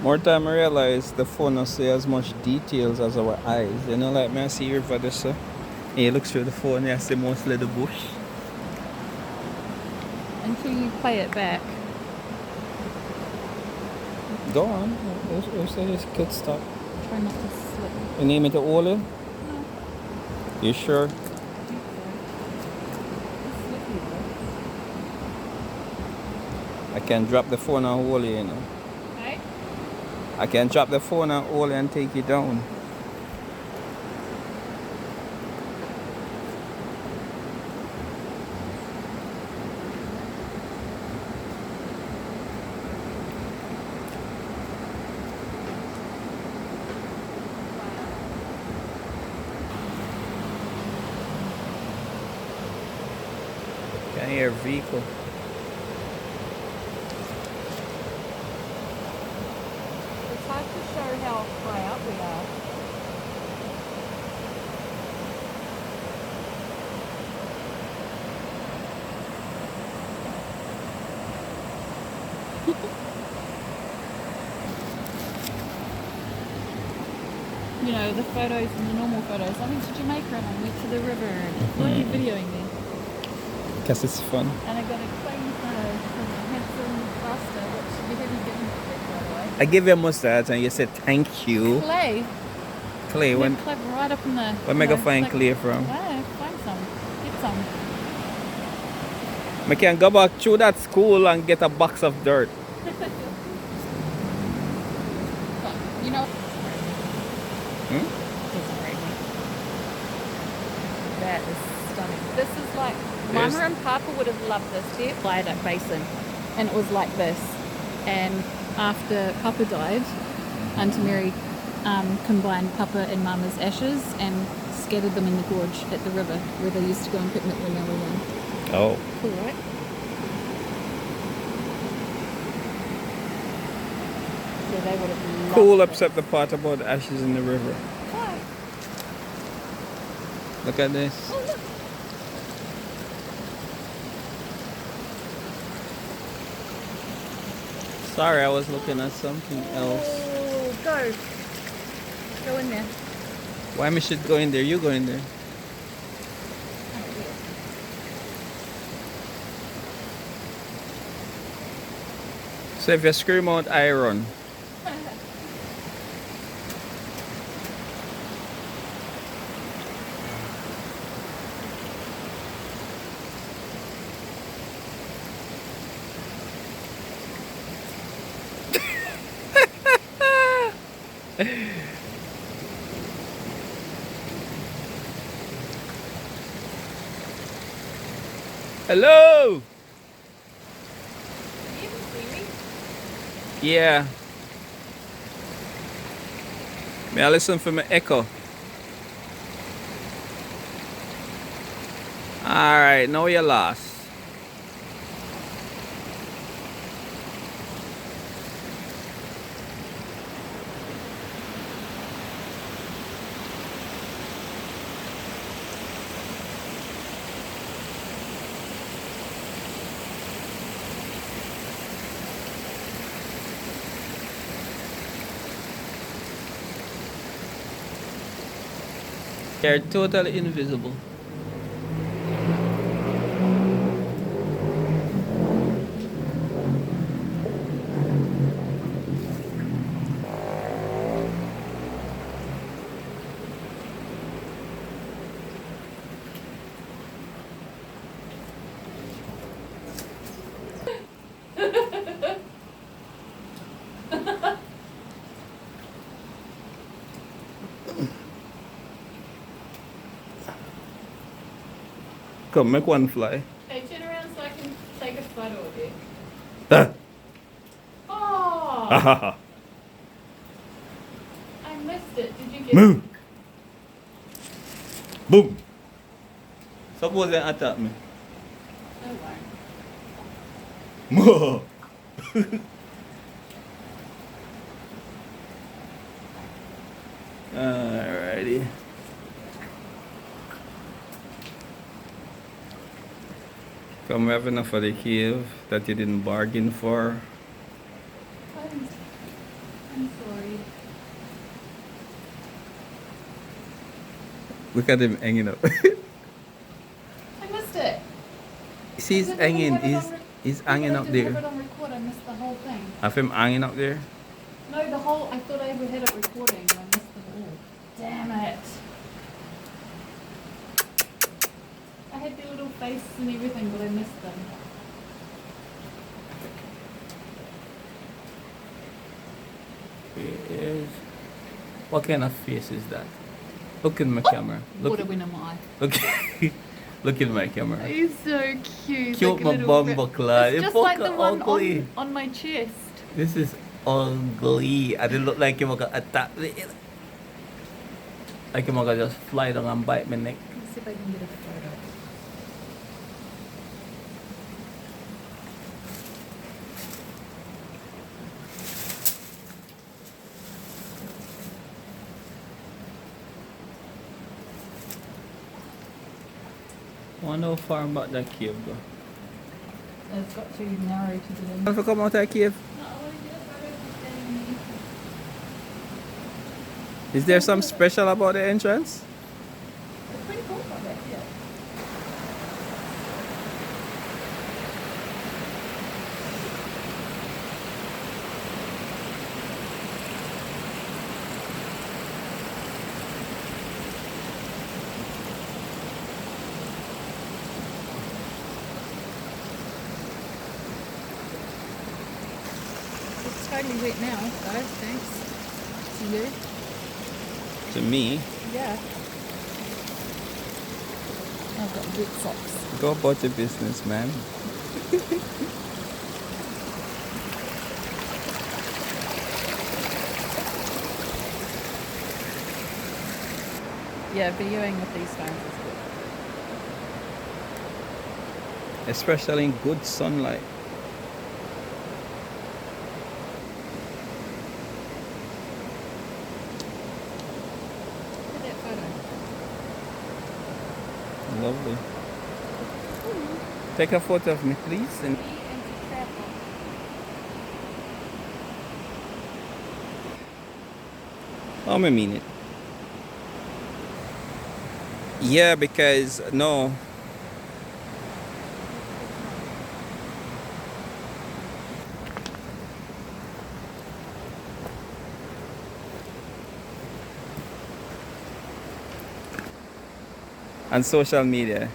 More time I realize the phone not see as much details as our eyes. You know, like me I see river this so. And you look through the phone, you see mostly the bush. Until you play it back. Go on. You say it's good stuff. Try not to slip. You need me to hold it? No. You sure? I think so. It's slippy though. I can drop the phone and hold it, you know. Okay. I can drop the phone and hold it and take it down. Can hear a vehicle. It's hard to show how high up we are. You know, the photos and the normal photos. I went to Jamaica and I went to the river and why are you videoing me? Because it's fun. And I got a clean photo from a handsome pasta, which you haven't given me yet, by the way. I give you a mustache and you said thank you. Clay. Clay, when Clay right up in the... I go find clay from? Yeah, find some. Get some. I can go back through that school and get a box of dirt. But, you know... Hmm? Doesn't rate me. That is stunning. This is like... Mama and Papa would have loved this. Their viaduct basin. And it was like this. And after Papa died, Auntie Mary combined Papa and Mama's ashes and scattered them in the gorge at the river where they used to go and picnic when they were young. Oh. Cool, right? So they would have loved Cool, this. except the part about the ashes in the river. Why? Look at this. Oh, look. Sorry, I was looking at something else. Oh, go. Go in there. Why me should go in there? You go in there. So if you scream out, I run. Hello. You can see me. Yeah. May I listen for my echo? Alright, now you're lost. You're totally invisible. Come, make one fly. Hey, turn around so I can take a photo of you. Ah. Oh! Ah. I missed it. Did you get Move. it? Boom. Suppose they attack me. No way. More. Alrighty. Come, we have enough for the cave that you didn't bargain for. I I'm sorry. Look at him hanging up. I missed it. See, he's hanging. He's hanging up I didn't have there. it on record. I missed the whole thing. Have him hanging up there. No, the whole. I thought I had it recording and I missed them all. Damn it. I had their little faces and everything, but I missed them. Yes. What kind of face is that? Look in my camera. What a win am I? Look. Look in my camera. He's so cute. Cute like a my little bumper bit- clad. It's just like the one on my chest. This is ugly. And it look like you're gonna attack me. Like you're gonna just fly down and bite my neck. Let's see if I can get a photo. Wonder how far back that cave go. It's got too narrow to get in. Want to come out of that cave? No, I want to get a photo of standing in the Is there something special about the entrance? It's pretty cool from it, yeah. It's totally wet now, guys. Thanks. To you. To me, Yeah. I've got wet socks. go about your business, man. Yeah, videoing with these phones is good. Especially in good sunlight. Look at that photo. Lovely. Take a photo of me, please. And Me and to travel. I mean it. Yeah, because no. And social media.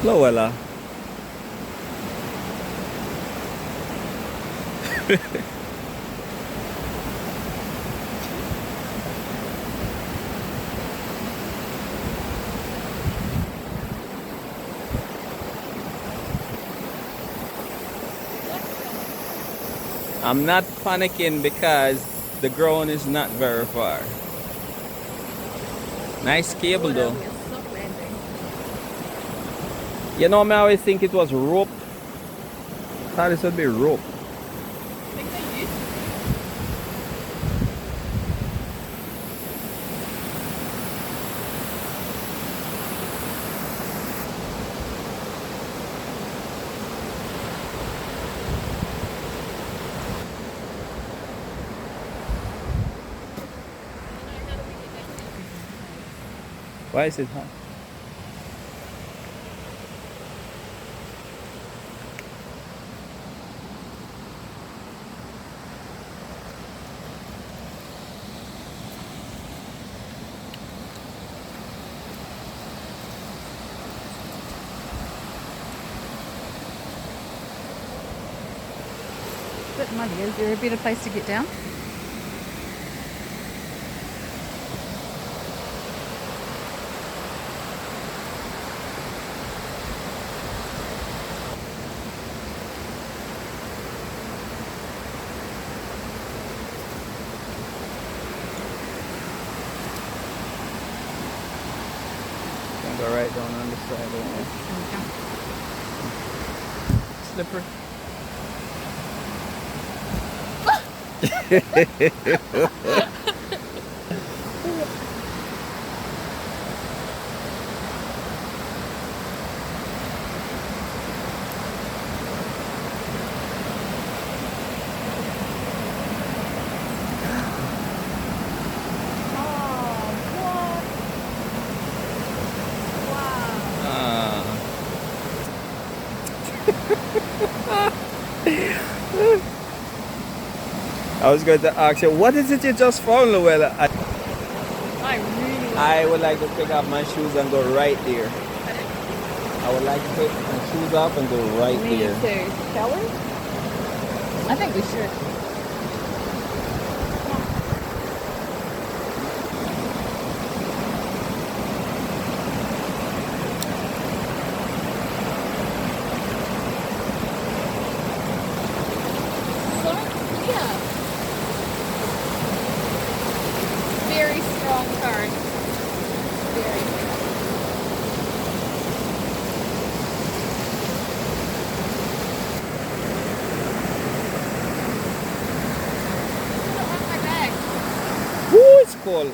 Lowella. I'm not panicking because the ground is not very far. Nice cable though. Be a soft landing. You know, I always think it was rope. Thought this would be rope. I think they used Why is it hot? A bit muddy. Is there a better place to get down? Can go right down on the side over there. Slippery. I was going to ask you, what is it you just found, Luella? I would like to take off my shoes and go right there. I would like to take my shoes off and go right there. Me too. Shall we? I think we should. Very strong current. Very strong. Put it on my bag. Woo, it's cold.